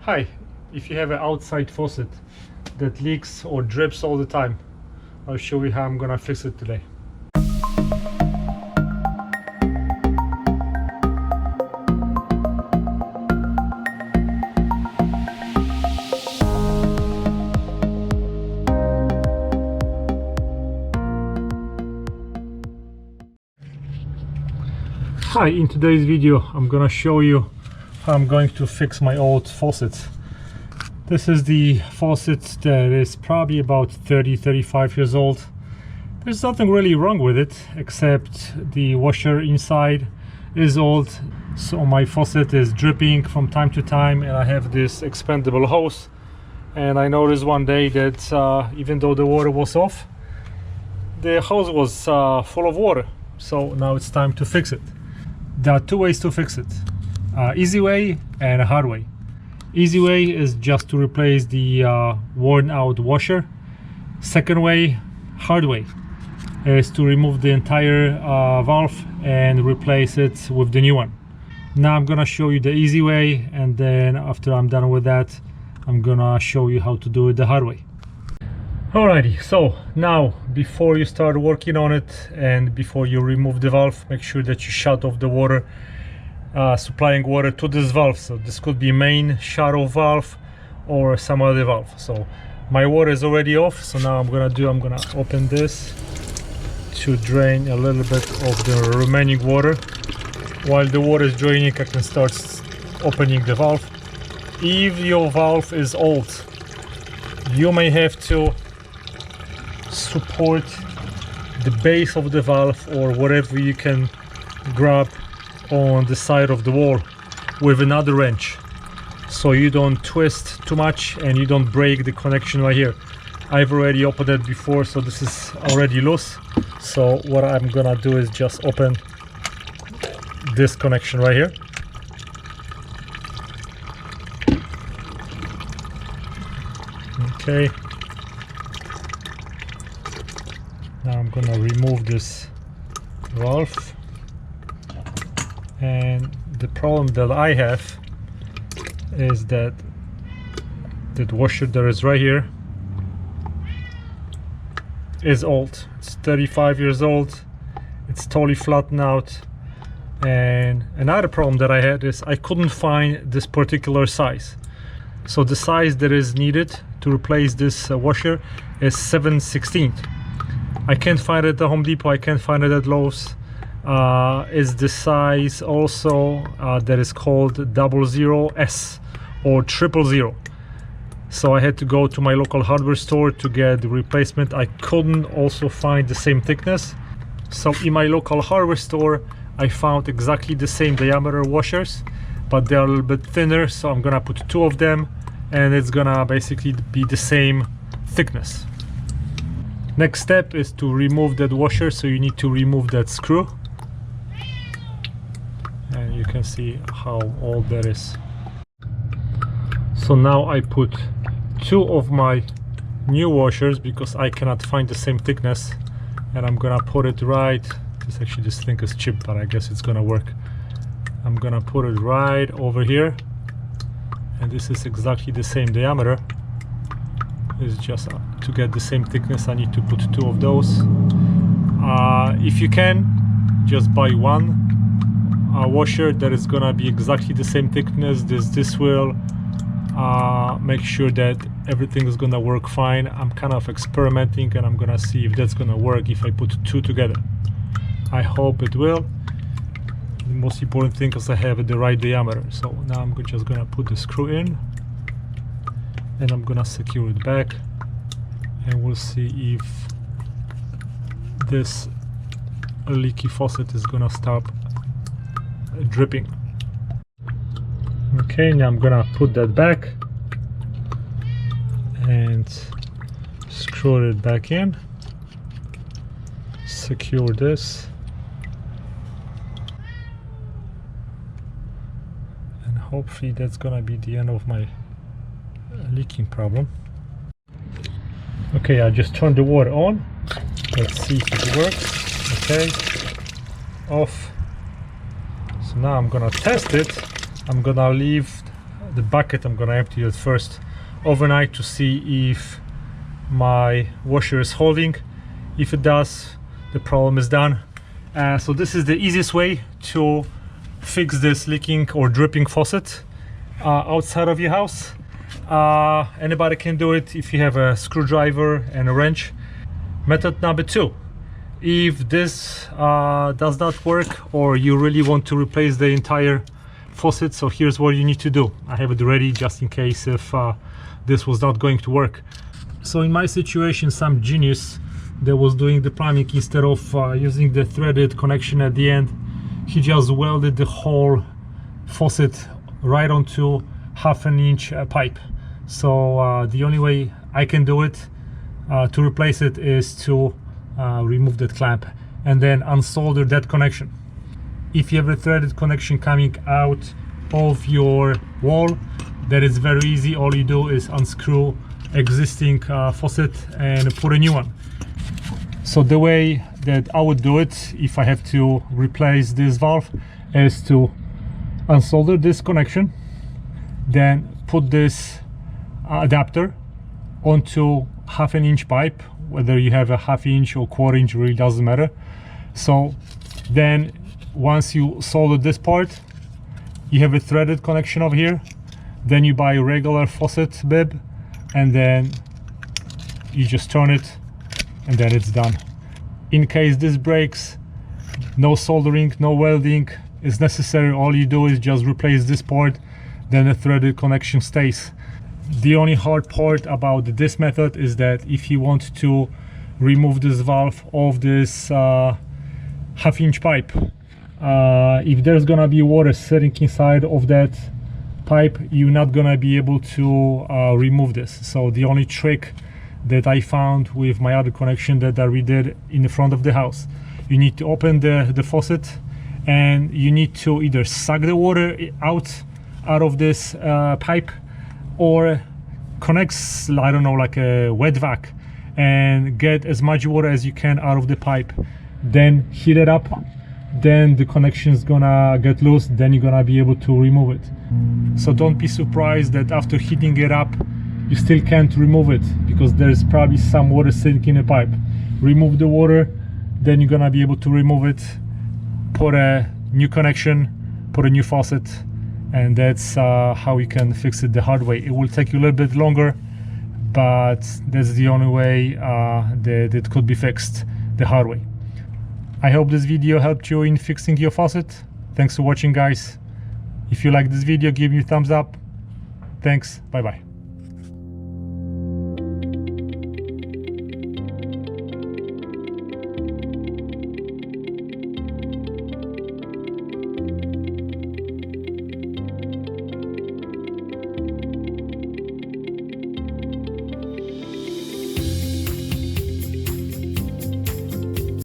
Hi, if you have an outside faucet that leaks or drips all the time, I'll show you how I'm gonna fix it today. Hi, in today's video I'm gonna show you how I'm going to fix my old faucets. This is the faucet that is probably about 30-35 years old. There's nothing really wrong with it except the washer inside is old, so my faucet is dripping from time to time, and I have this expandable hose, and I noticed one day that even though the water was off, the hose was full of water. So now it's time to fix it. There are two ways to fix it, easy way and a hard way. Easy way is just to replace the worn out washer. Second way, hard way, is to remove the entire valve and replace it with the new one. Now I'm gonna show you the easy way, and then after I'm done with that, I'm gonna show you how to do it the hard way. Alrighty, so now before you start working on it and before you remove the valve, make sure that you shut off the water supplying water to this valve. So this could be main shut-off valve or some other valve. So my water is already off, so now I'm gonna open this to drain a little bit of the remaining water. While the water is draining, I can start opening the valve. If your valve is old, you may have to support the base of the valve or whatever you can grab on the side of the wall with another wrench, so you don't twist too much and you don't break the connection right here. I've already opened it before, so this is already loose. So what I'm gonna do is just open this connection right here. Okay, now I'm gonna remove this valve. And the problem that I have is that the washer that is right here is old. It's 35 years old. It's totally flattened out. And another problem that I had is I couldn't find this particular size. So the size that is needed to replace this washer is 7/16. I can't find it at the Home Depot. I can't find it at Lowe's. Is the size also that is called 00S or 000. So I had to go to my local hardware store to get the replacement. I couldn't also find the same thickness. So in my local hardware store, I found exactly the same diameter washers, but they're a little bit thinner. So I'm gonna put two of them, and it's gonna basically be the same thickness. Next step is to remove that washer. So you need to remove that screw. And you can see how old that is. So now I put two of my new washers because I cannot find the same thickness, and I'm gonna put it right. This thing is cheap, but I guess it's gonna work. I'm gonna put it right over here, and this is exactly the same diameter. It's just to get the same thickness I need to put two of those. If you can, just buy one washer that is gonna be exactly the same thickness. This will make sure that everything is gonna work fine. I'm kind of experimenting, and I'm gonna see if that's gonna work if I put two together. I hope it will. The most important thing is I have the right diameter. So now I'm just gonna put the screw in, and I'm gonna secure it back, and we'll see if this leaky faucet is gonna stop dripping. Okay, now I'm gonna put that back and screw it back in, secure this, and hopefully that's gonna be the end of my leaking problem. Okay, I just turned the water on. Let's see if it works. Okay, off. So now I'm gonna test it. I'm gonna leave the bucket. I'm gonna empty it first overnight to see if my washer is holding. If it does, the problem is done. So this is the easiest way to fix this leaking or dripping faucet outside of your house. Anybody can do it if you have a screwdriver and a wrench. Method number 2, if this does not work or you really want to replace the entire faucet, so here's what you need to do. I have it ready just in case if this was not going to work. So in my situation, some genius that was doing the plumbing, instead of using the threaded connection at the end, he just welded the whole faucet right onto 1/2 inch pipe. So the only way I can do it to replace it is to remove that clamp and then unsolder that connection. If you have a threaded connection coming out of your wall, that is very easy. All you do is unscrew existing faucet and put a new one. So the way that I would do it if I have to replace this valve is to unsolder this connection, then put this adapter onto 1/2 inch pipe, whether you have a 1/2 inch or 1/4 inch, really doesn't matter. So then once you solder this part, you have a threaded connection over here, then you buy a regular faucet bib and then you just turn it and then it's done. In case this breaks, no soldering, no welding is necessary. All you do is just replace this part, then the threaded connection stays. The only hard part about this method is that if you want to remove this valve of this 1/2 inch pipe, if there's gonna be water sitting inside of that pipe, you're not gonna be able to remove this. So the only trick that I found with my other connection that I redid in the front of the house, you need to open the faucet and you need to either suck the water out of this pipe or connect, I don't know, like a wet vac and get as much water as you can out of the pipe, then heat it up, then the connection is gonna get loose, then you're gonna be able to remove it. So don't be surprised that after heating it up you still can't remove it, because there's probably some water sitting in the pipe. Remove the water, then you're gonna be able to remove it, put a new connection, put a new faucet, and that's how you can fix it the hard way. It will take you a little bit longer, but that's the only way that it could be fixed the hard way. I hope this video helped you in fixing your faucet. Thanks for watching, guys. If you like this video, give me a thumbs up. Thanks, bye bye.